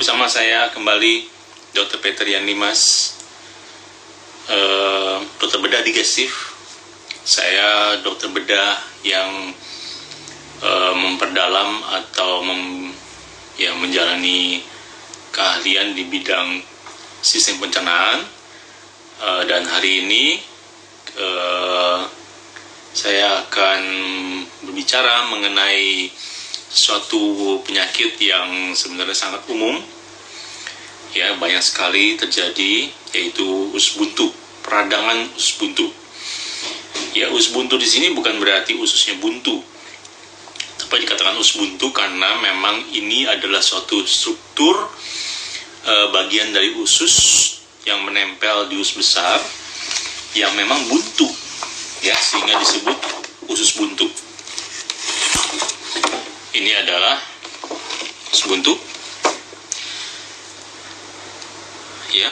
bersama saya kembali Dr. Peter Yan Dimas, dokter bedah digestif. Saya dokter bedah yang memperdalam atau menjalani keahlian di bidang sistem pencernaan, dan hari ini saya akan berbicara mengenai suatu penyakit yang sebenarnya sangat umum, ya, banyak sekali terjadi, yaitu usus buntu, peradangan usus buntu. Ya, usus buntu di sini bukan berarti ususnya buntu, tapi dikatakan usus buntu karena memang ini adalah suatu struktur bagian dari usus yang menempel di usus besar yang memang buntu, ya, sehingga disebut usus buntu. Ini adalah usus buntu, ya.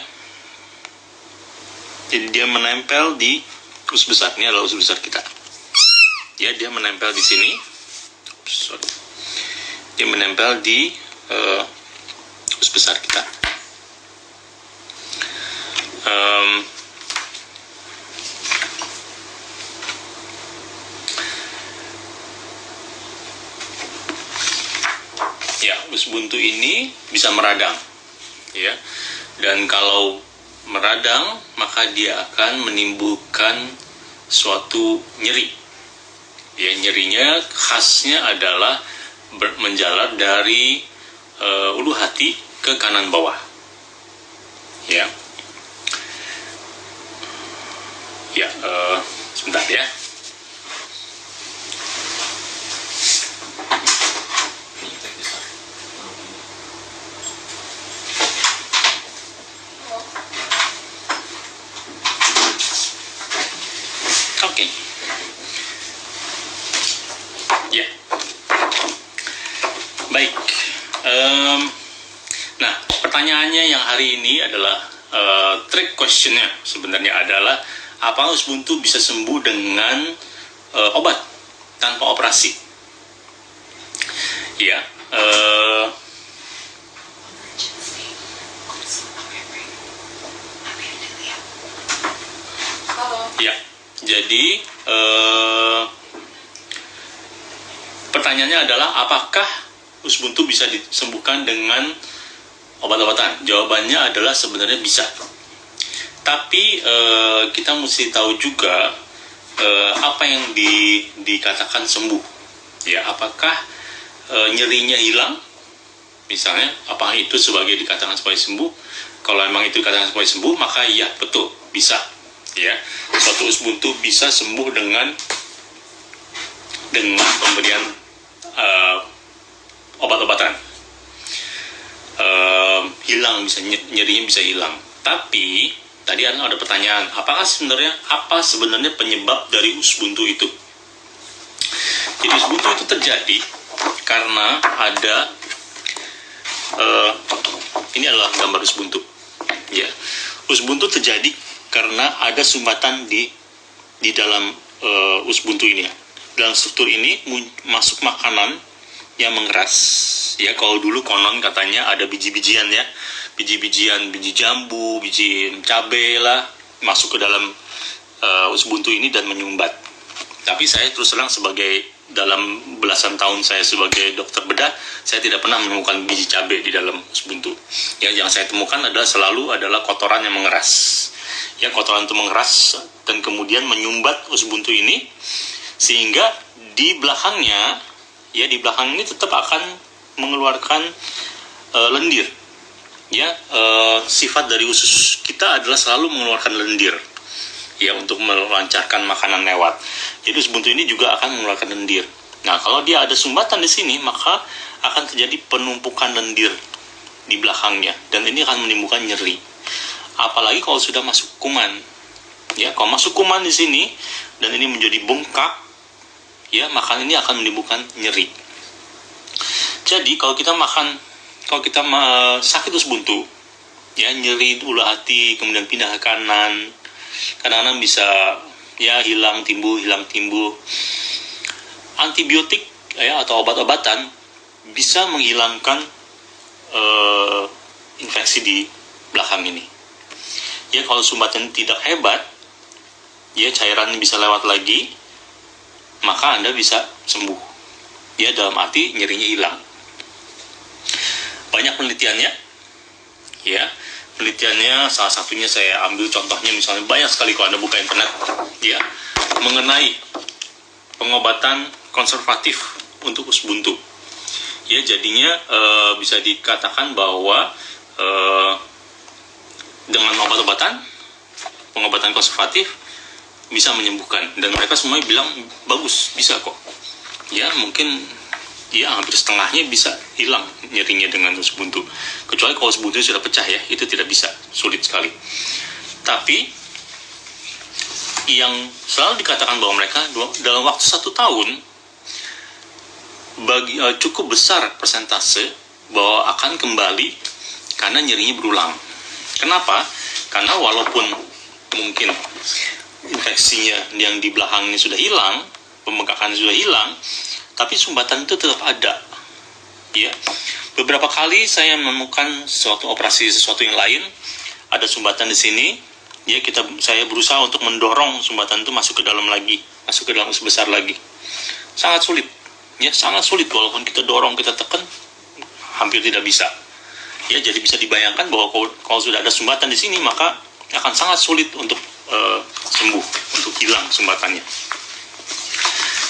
Jadi dia menempel di usus besar. Ini adalah usus besar kita. Ya, dia menempel di sini. Dia menempel di usus besar kita. Ya, usus buntu ini bisa meradang, ya. Dan kalau meradang, maka dia akan menimbulkan suatu nyeri. Ya, nyerinya khasnya adalah menjalar dari ulu hati ke kanan bawah. Ya. Ya, sebentar ya. Oke. Ya. Baik. Nah, pertanyaannya yang hari ini adalah trick questionnya sebenarnya adalah, apakah usus buntu bisa sembuh dengan obat tanpa operasi? Ya. Ya. Jadi pertanyaannya adalah, apakah usus buntu bisa disembuhkan dengan obat-obatan? Jawabannya adalah sebenarnya bisa. Tapi kita mesti tahu juga apa yang dikatakan sembuh. Ya, apakah nyerinya hilang? Misalnya, apakah itu sebagai dikatakan sebagai sembuh? Kalau memang itu dikatakan sebagai sembuh, maka ya betul bisa. Ya, suatu usus buntu bisa sembuh dengan pemberian obat-obatan. Hilang, bisa nyerinya bisa hilang. Tapi tadi ada pertanyaan, apa sebenarnya penyebab dari usus buntu itu? Jadi usus buntu itu terjadi karena ada ini adalah gambar usus buntu. Ya, usus buntu terjadi karena ada sumbatan di dalam usus buntu ini. Dalam struktur ini masuk makanan yang mengeras. Ya, kalau dulu konon katanya ada biji-bijian, ya, biji-bijian, biji jambu, biji cabai lah, masuk ke dalam usus buntu ini dan menyumbat. Tapi saya terus terang, dalam belasan tahun saya sebagai dokter bedah, saya tidak pernah menemukan biji cabai di dalam usus buntu. Ya, yang saya temukan selalu adalah kotoran yang mengeras. Ya, kotoran itu mengeras dan kemudian menyumbat usus buntu ini, sehingga di belakangnya, ya, di belakang ini tetap akan mengeluarkan lendir. Ya, sifat dari usus kita adalah selalu mengeluarkan lendir, ya, untuk melancarkan makanan lewat. Jadi usus buntu ini juga akan mengeluarkan lendir. Nah, kalau dia ada sumbatan di sini, maka akan terjadi penumpukan lendir di belakangnya, dan ini akan menimbulkan nyeri. Apalagi kalau sudah masuk kuman. Ya, kalau masuk kuman di sini dan ini menjadi bengkak, ya, maka ini akan menimbulkan nyeri. Jadi kalau kita sakit usus buntu, ya, nyeri ulu hati, kemudian pindah ke kanan, kadang-kadang bisa, ya, hilang timbuh. Antibiotik, ya, atau obat-obatan bisa menghilangkan infeksi di belakang ini. Ya, kalau sumbatan tidak hebat, ya cairan bisa lewat lagi, maka Anda bisa sembuh. Ya, dalam arti nyerinya hilang. Banyak penelitiannya, ya. Penelitiannya salah satunya saya ambil contohnya, misalnya banyak sekali kalau Anda buka internet, ya, mengenai pengobatan konservatif untuk usus buntu. Ya, jadinya bisa dikatakan bahwa dengan obat-obatan, pengobatan konservatif bisa menyembuhkan, dan mereka semuanya bilang bagus, bisa kok. Ya, mungkin ya hampir setengahnya bisa hilang nyerinya dengan usus buntu. Kecuali kalau usus buntu sudah pecah, ya, itu tidak bisa, sulit sekali. Tapi yang selalu dikatakan bahwa mereka dalam waktu 1 tahun cukup besar persentase bahwa akan kembali karena nyerinya berulang. Kenapa? Karena walaupun mungkin infeksinya yang di belakang ini sudah hilang, pembengkakan sudah hilang, tapi sumbatan itu tetap ada. Ya, beberapa kali saya menemukan sesuatu yang lain, ada sumbatan di sini. Ya, saya berusaha untuk mendorong sumbatan itu masuk ke dalam usus besar lagi. Sangat sulit. Ya, sangat sulit, walaupun kita dorong, kita tekan, hampir tidak bisa. Ya, jadi bisa dibayangkan bahwa kalau sudah ada sumbatan di sini, maka akan sangat sulit untuk sembuh, untuk hilang sumbatannya.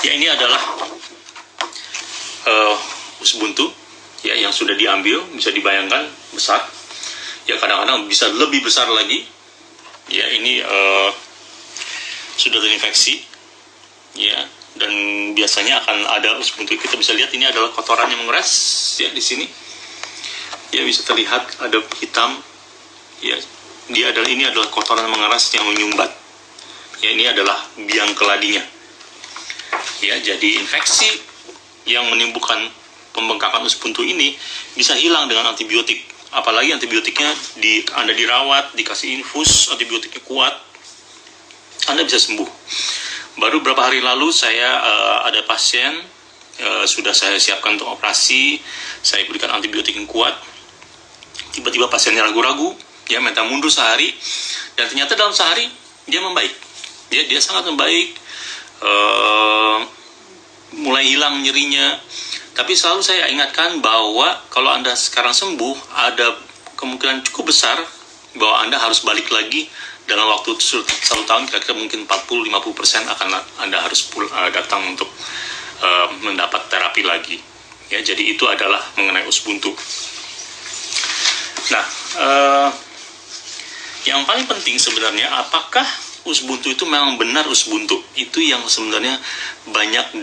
Ya, ini adalah usus buntu, ya, yang sudah diambil, bisa dibayangkan besar. Ya, kadang-kadang bisa lebih besar lagi. Ya, ini sudah terinfeksi, ya, dan biasanya akan ada usus buntu. Kita bisa lihat ini adalah kotoran yang mengeras, ya, di sini. Ya, bisa terlihat ada hitam. Ya, ini adalah kotoran mengeras yang menyumbat. Ya, ini adalah biang keladinya. Ya, jadi infeksi yang menimbulkan pembengkakan usus buntu ini bisa hilang dengan antibiotik. Apalagi antibiotiknya Anda dirawat, dikasih infus, antibiotiknya kuat, Anda bisa sembuh. Baru beberapa hari lalu saya ada pasien, sudah saya siapkan untuk operasi, saya berikan antibiotik yang kuat. Tiba-tiba pasiennya ragu-ragu, dia minta mundur sehari, dan ternyata dalam sehari dia membaik. Dia sangat membaik, mulai hilang nyerinya. Tapi selalu saya ingatkan bahwa kalau Anda sekarang sembuh, ada kemungkinan cukup besar bahwa Anda harus balik lagi dalam waktu 1 tahun, kira-kira mungkin 40-50% akan Anda harus datang untuk mendapat terapi lagi. Ya, jadi itu adalah mengenai usus buntu. Nah, yang paling penting sebenarnya, apakah usus buntu itu memang benar usus buntu? Itu yang sebenarnya banyak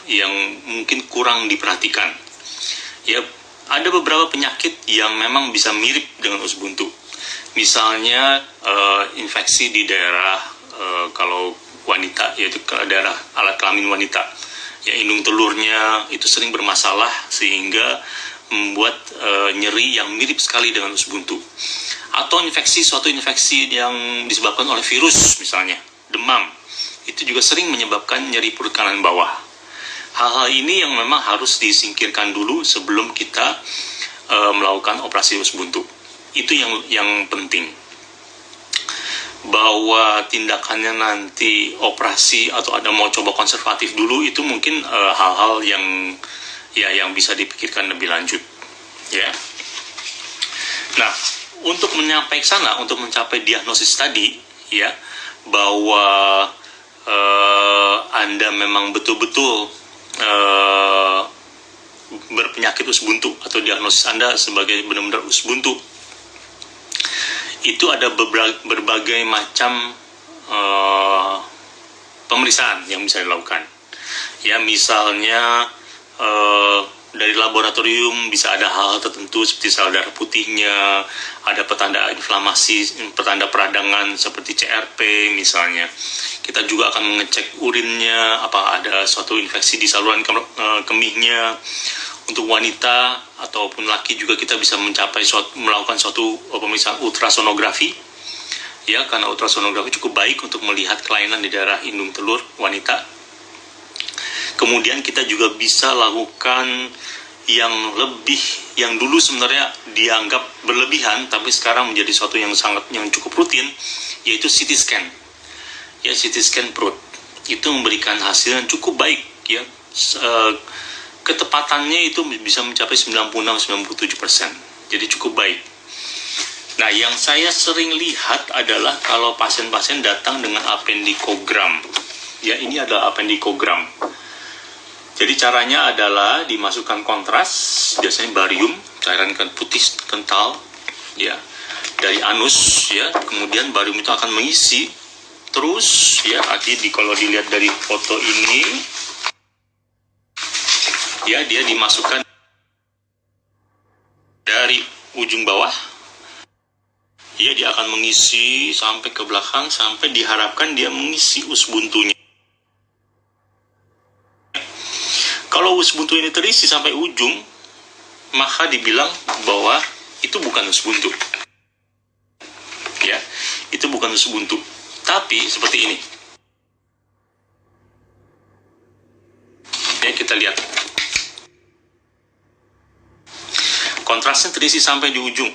yang mungkin kurang diperhatikan. Ya, ada beberapa penyakit yang memang bisa mirip dengan usus buntu. Misalnya infeksi di daerah kalau wanita, yaitu ke daerah alat kelamin wanita. Ya, indung telurnya itu sering bermasalah sehingga membuat nyeri yang mirip sekali dengan usus buntu. Atau suatu infeksi yang disebabkan oleh virus, misalnya demam, itu juga sering menyebabkan nyeri perut kanan bawah. Hal-hal ini yang memang harus disingkirkan dulu sebelum kita melakukan operasi usus buntu. Itu yang penting. Bahwa tindakannya nanti operasi atau ada mau coba konservatif dulu, itu mungkin hal-hal yang bisa dipikirkan lebih lanjut. Ya. Nah, untuk mencapai diagnosis tadi, ya, bahwa Anda memang betul-betul berpenyakit usus buntu atau diagnosis Anda sebagai benar-benar usus buntu, itu ada berbagai macam pemeriksaan yang bisa dilakukan. Ya, misalnya dari laboratorium bisa ada hal tertentu seperti sel darah putihnya, ada petanda inflamasi, petanda peradangan seperti CRP misalnya. Kita juga akan mengecek urinnya, apa ada suatu infeksi di saluran kemihnya. Untuk wanita ataupun laki juga kita bisa melakukan suatu pemeriksaan ultrasonografi. Ya, karena ultrasonografi cukup baik untuk melihat kelainan di daerah indung telur wanita. Kemudian kita juga bisa lakukan yang dulu sebenarnya dianggap berlebihan tapi sekarang menjadi suatu yang cukup rutin, yaitu CT scan. Ya, CT scan perut itu memberikan hasil yang cukup baik, ya. Ketepatannya itu bisa mencapai 96-97%. Jadi cukup baik. Nah, yang saya sering lihat adalah kalau pasien-pasien datang dengan appendikogram. Ya, ini adalah appendikogram. Jadi caranya adalah dimasukkan kontras, biasanya barium, cairan putih kental, ya, dari anus, ya. Kemudian barium itu akan mengisi terus, ya. Kalau dilihat dari foto ini, ya, dia dimasukkan dari ujung bawah, ya, dia akan mengisi sampai ke belakang, sampai diharapkan dia mengisi us buntunya. Kalau us buntu ini terisi sampai ujung, maka dibilang bahwa itu bukan us buntu. Ya, itu bukan us buntu. Tapi seperti ini. Ya, kita lihat. Kontrasnya terisi sampai di ujung.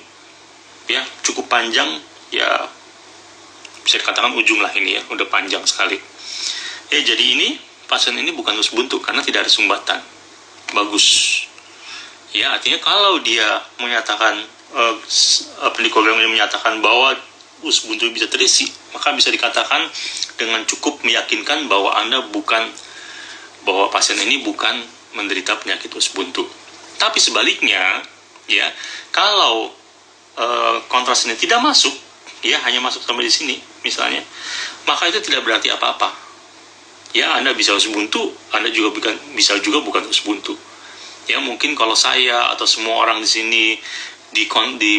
Ya, cukup panjang, ya, bisa dikatakan ujung lah ini, ya, udah panjang sekali. Ya, jadi ini pasien ini bukan us buntu karena tidak ada sumbatan. Bagus. Ya, artinya kalau dia menyatakan appendikogram ini menyatakan bahwa us buntu bisa terisi, maka bisa dikatakan dengan cukup meyakinkan bahwa bahwa pasien ini bukan menderita penyakit us buntu. Tapi sebaliknya, ya, kalau kontras ini tidak masuk, ya, hanya masuk sampai di sini misalnya, maka itu tidak berarti apa-apa. Ya, Anda bisa us buntu, Anda juga bisa juga bukan us buntu. Ya, mungkin kalau saya atau semua orang di sini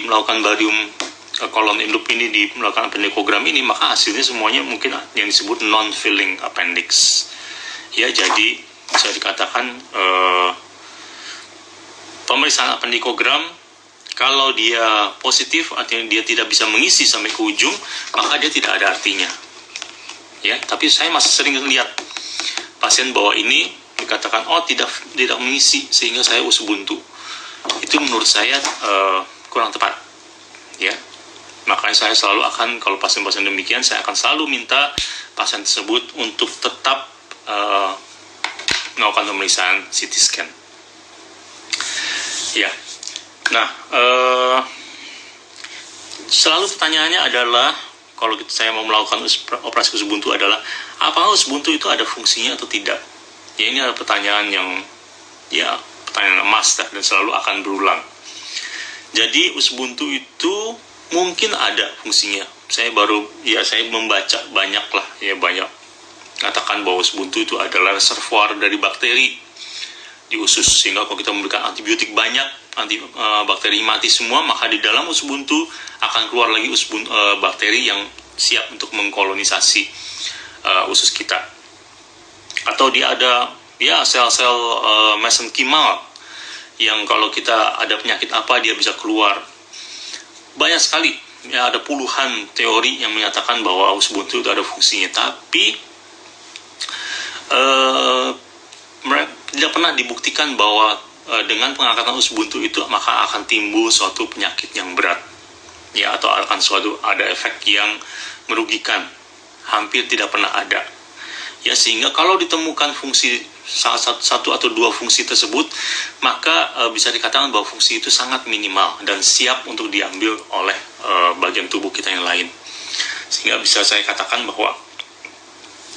melakukan barium kolon induk ini, melakukan appendikogram ini, maka hasilnya semuanya mungkin yang disebut non-filling appendix. Ya, jadi bisa dikatakan pemeriksaan appendikogram kalau dia positif, artinya dia tidak bisa mengisi sampai ke ujung, maka dia tidak ada artinya. Ya, tapi saya masih sering lihat pasien bahwa ini dikatakan tidak mengisi sehingga saya us buntu. Itu menurut saya kurang tepat. Ya, makanya saya selalu akan, kalau pasien-pasien demikian, saya akan selalu minta pasien tersebut untuk tetap melakukan pemeriksaan CT scan. Ya, nah, selalu pertanyaannya adalah, kalau saya mau melakukan operasi us buntu adalah, apakah us buntu itu ada fungsinya atau tidak? Ya, ini adalah pertanyaan yang, ya, pertanyaan emas dan selalu akan berulang. Jadi us buntu itu mungkin ada fungsinya. Saya membaca banyak katakan bahwa us buntu itu adalah reservoir dari bakteri di usus, sehingga kalau kita memberikan antibiotik banyak, bakteri mati semua, maka di dalam us buntu akan keluar lagi bakteri yang siap untuk mengkolonisasi usus kita. Atau dia ada, ya, sel-sel mesenkimal yang kalau kita ada penyakit apa dia bisa keluar. Banyak sekali, ya, ada puluhan teori yang menyatakan bahwa us buntu itu ada fungsinya, tapi tidak pernah dibuktikan bahwa dengan pengangkatan us buntu itu maka akan timbul suatu penyakit yang berat, ya, atau akan ada efek yang merugikan. Hampir tidak pernah ada. Ya, sehingga kalau ditemukan fungsi satu atau dua fungsi tersebut, maka bisa dikatakan bahwa fungsi itu sangat minimal dan siap untuk diambil oleh bagian tubuh kita yang lain. Sehingga bisa saya katakan bahwa,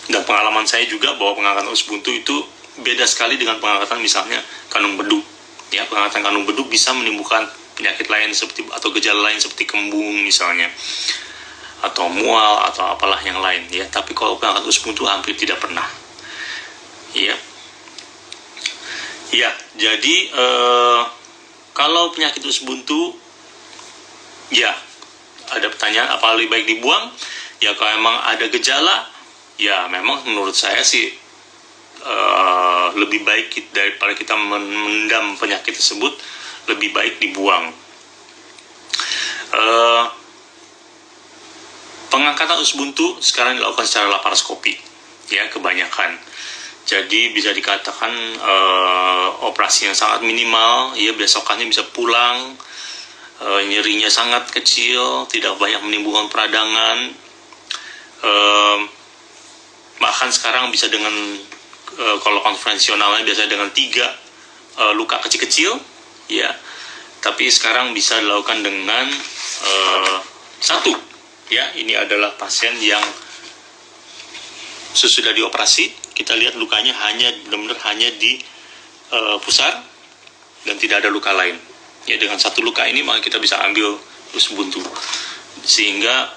dan pengalaman saya juga, bahwa pengangkatan us buntu itu beda sekali dengan pengangkatan misalnya kanung bedug. Ya, pengangkatan kanung bedug bisa menimbulkan penyakit lain atau gejala lain seperti kembung misalnya, atau mual atau apalah yang lain, ya. Tapi kalau pengangkatan us buntu hampir tidak pernah. Ya. Ya, jadi kalau penyakit us buntu, ya, ada pertanyaan apa lebih baik dibuang? Ya, kalau memang ada gejala, ya memang menurut saya sih lebih baik daripada kita mendam penyakit tersebut, lebih baik dibuang. Pengangkatan us buntu sekarang dilakukan secara laparoskopi, ya, kebanyakan. Jadi bisa dikatakan operasi yang sangat minimal, ya besokannya bisa pulang, nyerinya sangat kecil, tidak banyak menimbulkan peradangan, bahkan sekarang bisa dengan kalau konvensionalnya biasanya dengan 3 luka kecil-kecil, ya, tapi sekarang bisa dilakukan dengan 1, ya. Ini adalah pasien yang sesudah dioperasi. Kita lihat lukanya benar-benar hanya di pusar dan tidak ada luka lain. Ya, dengan 1 luka ini maka kita bisa ambil us buntu, sehingga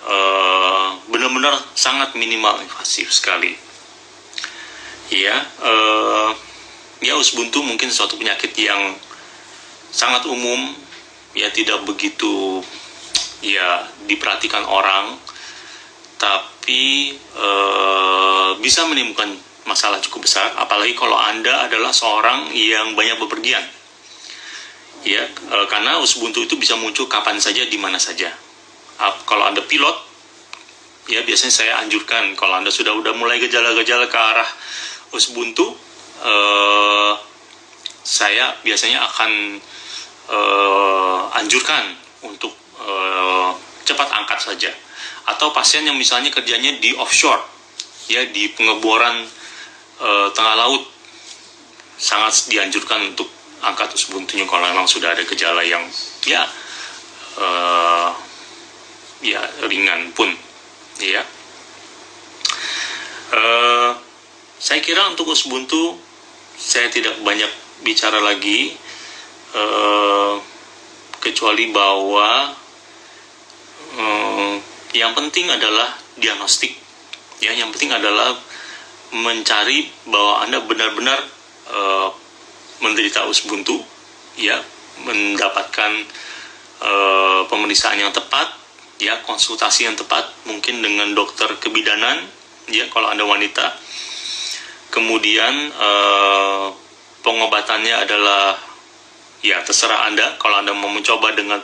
benar-benar sangat minimal invasif sekali. Ya, us buntu mungkin suatu penyakit yang sangat umum, ya, tidak begitu ya diperhatikan orang, tapi bisa menimbulkan masalah cukup besar, apalagi kalau Anda adalah seorang yang banyak bepergian, ya, karena us buntu itu bisa muncul kapan saja, di mana saja. Kalau Anda pilot, ya, biasanya saya anjurkan kalau Anda sudah mulai gejala-gejala ke arah us buntu, saya biasanya akan anjurkan untuk cepat angkat saja. Atau pasien yang misalnya kerjanya di offshore, ya, di pengeboran tengah laut, sangat dianjurkan untuk angkat us buntunya kalau memang sudah ada gejala yang ya ringan pun, ya. Saya kira untuk us buntu saya tidak banyak bicara lagi, kecuali bahwa yang penting adalah diagnostik, ya. Yang penting adalah mencari bahwa Anda benar-benar menderita us buntu, ya, mendapatkan pemeriksaan yang tepat, ya, konsultasi yang tepat, mungkin dengan dokter kebidanan, ya, kalau Anda wanita. Kemudian pengobatannya adalah, ya, terserah Anda. Kalau Anda mau mencoba dengan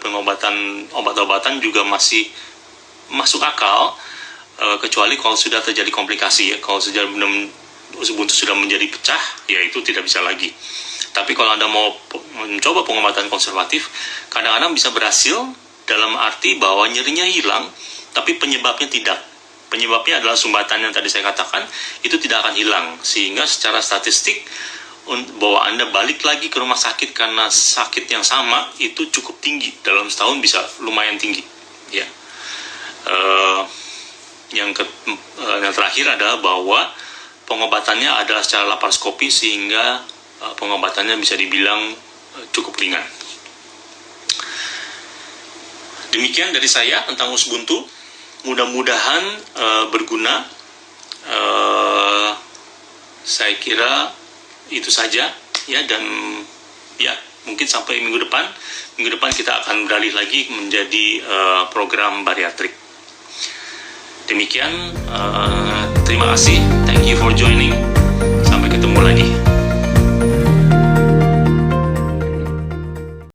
obat-obatan juga masih masuk akal, kecuali kalau sudah terjadi komplikasi, ya. Kalau sudah us buntu sudah menjadi pecah, ya itu tidak bisa lagi. Tapi kalau Anda mau mencoba pengobatan konservatif, kadang-kadang bisa berhasil dalam arti bahwa nyerinya hilang, tapi penyebabnya tidak. Penyebabnya adalah sumbatan yang tadi saya katakan, itu tidak akan hilang. Sehingga secara statistik, bahwa Anda balik lagi ke rumah sakit karena sakit yang sama, itu cukup tinggi. Dalam setahun bisa lumayan tinggi, ya. Yang terakhir adalah bahwa pengobatannya adalah secara laparoskopi, sehingga pengobatannya bisa dibilang cukup ringan. Demikian dari saya tentang us buntu. Mudah-mudahan berguna. Saya kira itu saja, ya, dan ya mungkin sampai minggu depan kita akan beralih lagi menjadi program bariatrik. Demikian, terima kasih, thank you for joining, sampai ketemu lagi.